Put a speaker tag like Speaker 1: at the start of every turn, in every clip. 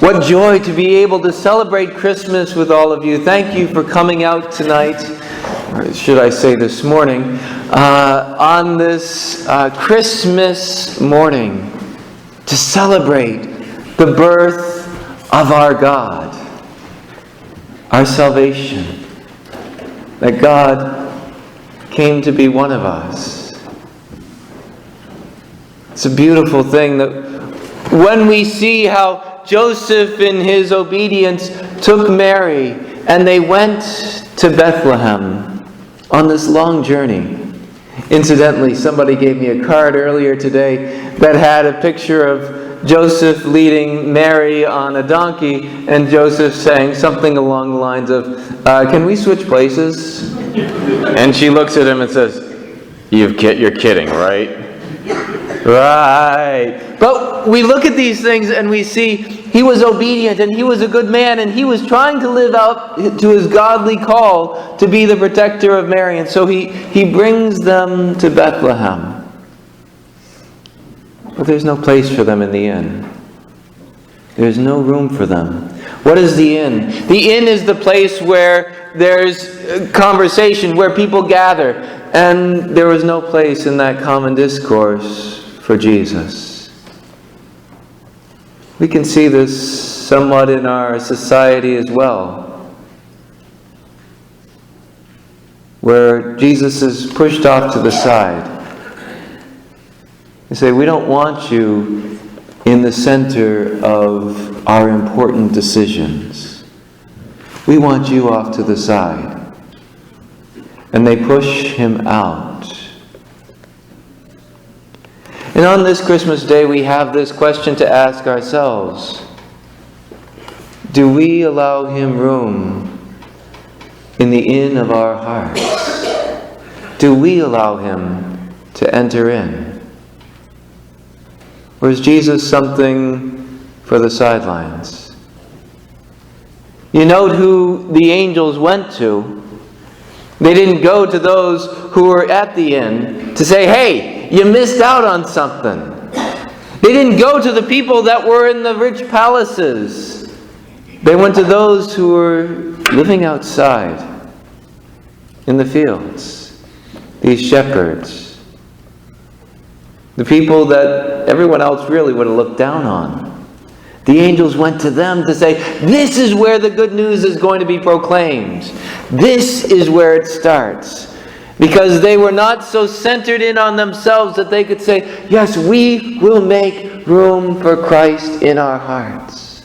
Speaker 1: What joy to be able to celebrate Christmas with all of you. Thank you for coming out tonight, or should I say this morning, on this Christmas morning to celebrate the birth of our God, our salvation, that God came to be one of us. It's a beautiful thing that when we see how Joseph, in his obedience, took Mary and they went to Bethlehem on this long journey. Incidentally, somebody gave me a card earlier today that had a picture of Joseph leading Mary on a donkey and Joseph saying something along the lines of, "Can we switch places?" And she looks at him and says, "You're kidding, right?" Right. But we look at these things and we see he was obedient and he was a good man and he was trying to live out to his godly call to be the protector of Mary. And so he brings them to Bethlehem. But there's no place for them in the inn. There's no room for them. What is the inn? The inn is the place where there's conversation, where people gather. And there was no place in that common discourse for Jesus. We can see this somewhat in our society as well, where Jesus is pushed off to the side. They say, "We don't want you in the center of our important decisions. We want you off to the side." And they push him out. And on this Christmas day, we have this question to ask ourselves. Do we allow him room in the inn of our hearts? Do we allow him to enter in? Or is Jesus something for the sidelines? You note who the angels went to. They didn't go to those who were at the inn to say, "Hey, you missed out on something." They didn't go to the people that were in the rich palaces. They went to those who were living outside in the fields. These shepherds. The people that everyone else really would have looked down on. The angels went to them to say, this is where the good news is going to be proclaimed. This is where it starts. Because they were not so centered in on themselves that they could say, yes, we will make room for Christ in our hearts.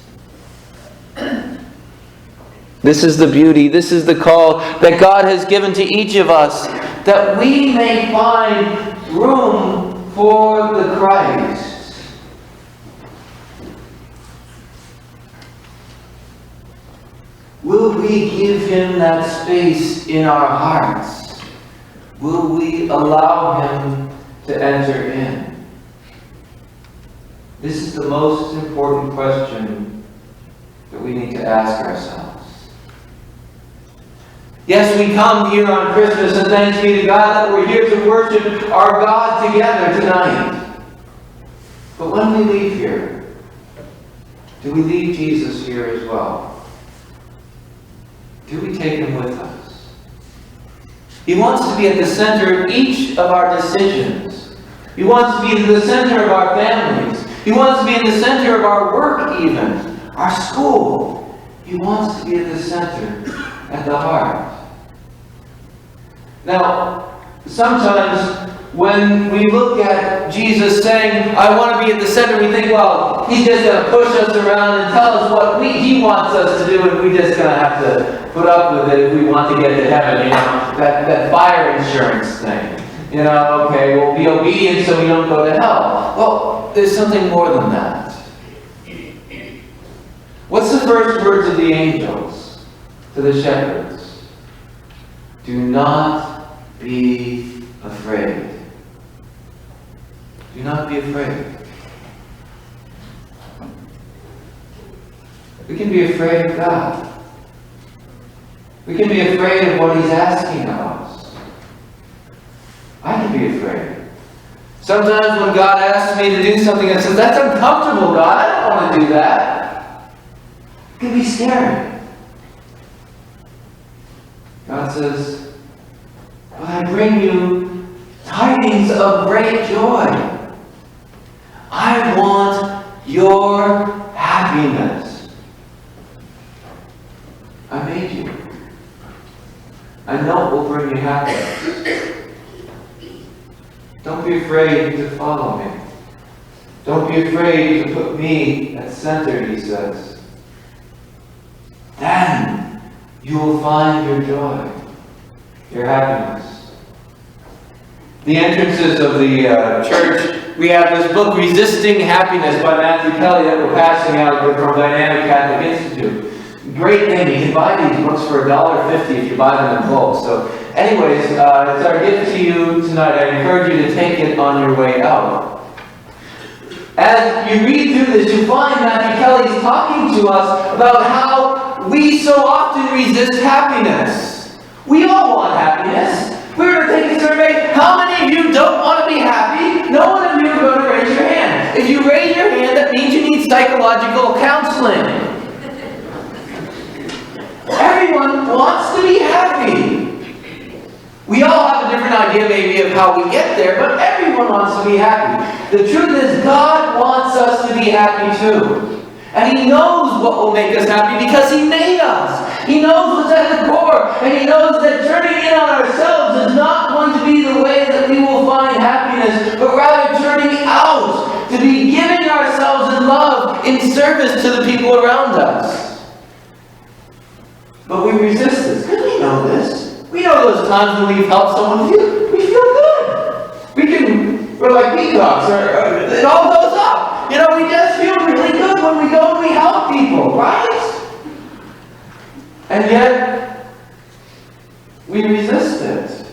Speaker 1: This is the beauty, this is the call that God has given to each of us, that we may find room for the Christ. Will we give him that space in our hearts? Will we allow him to enter in? This is the most important question that we need to ask ourselves. Yes, we come here on Christmas, and thanks be to God that we're here to worship our God together tonight. But when we leave here, do we leave Jesus here as well? Do we take him with us? He wants to be at the center of each of our decisions. He wants to be at the center of our families. He wants to be at the center of our work even, our school. He wants to be at the center, at the heart. Now, sometimes when we look at Jesus saying, I want to be at the center, we think, well, he's just going to push us around and tell us what he wants us to do, and we're just going to have to put up with it if we want to get to heaven, you know, that fire insurance thing. You know, okay, we'll be obedient so we don't go to hell. Well, there's something more than that. What's the first words of the angels to the shepherds? Do not be afraid. Do not be afraid. We can be afraid of God. We can be afraid of what he's asking of us. I can be afraid. Sometimes when God asks me to do something and says, that's uncomfortable, God, I don't want to do that. It can be scary. God says, "But I bring you tidings of great joy. I want your happiness. I made you. I know it will bring you happiness. Don't be afraid to follow me. Don't be afraid to put me at center," he says. "Then you will find your joy, your happiness." The entrances of the church, we have this book, Resisting Happiness by Matthew Kelly, that we're passing out from Dynamic Catholic Institute. Great thing. You can buy these books for $1.50 if you buy them in bulk. So anyways, it's our gift to you tonight. I encourage you to take it on your way out. As you read through this, you find Matthew Kelly's talking to us about how we so often resist happiness. We all want happiness. If we were to take a survey, how many of you don't want to be happy? No one of you are going to raise your hand. If you raise your hand, that means you need psychological counseling. Everyone wants to be happy. We all have a different idea maybe of how we get there, but everyone wants to be happy. The truth is, God wants us to be happy too. And He knows what will make us happy because He made us. He knows what's at the core. And He knows that turning in on ourselves is not going to be the way that we will find happiness, but rather turning out to be giving ourselves in love, in service to the people around us. But we resist this because we know this. We know those times when we've helped someone, we feel good. We're like peacocks, it all goes up. You know, we just feel really good when we go and we help people, right? And yet, we resist it.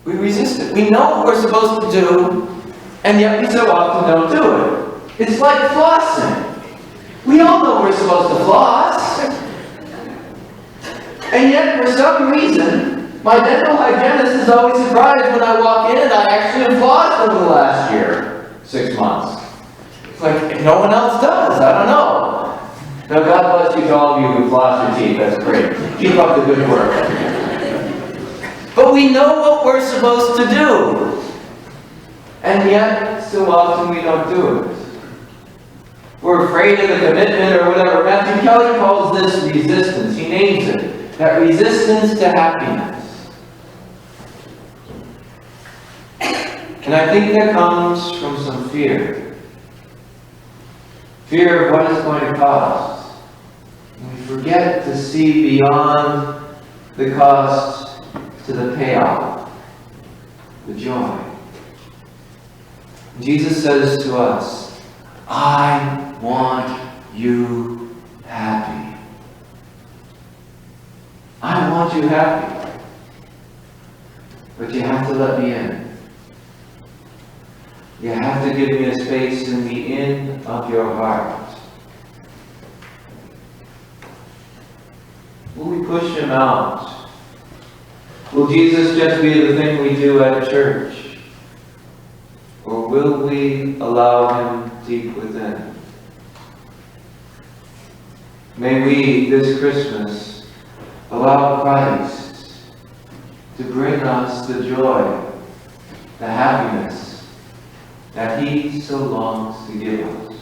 Speaker 1: We resist it. We know what we're supposed to do, and yet we so often don't do it. It's like flossing. We all know we're supposed to floss. And yet, for some reason, my dental hygienist is always surprised when I walk in and I actually have flossed over the last year, 6 months. It's like, no one else does. I don't know. Now, God bless you to all of you who floss your teeth. That's great. Keep up the good work. But we know what we're supposed to do. And yet, so often we don't do it. We're afraid of the commitment or whatever. Matthew Kelly calls this resistance. He names it. That resistance to happiness. And I think that comes from some fear. Fear of what it's going to cost. And we forget to see beyond the cost to the payoff, the joy. Jesus says to us, "I want you happy. I want you happy. But you have to let me in. You have to give me a space in the inn of your heart." Will we push Him out? Will Jesus just be the thing we do at church? Or will we allow Him deep within? May we, this Christmas, allow Christ to bring us the joy, the happiness that He so longs to give us.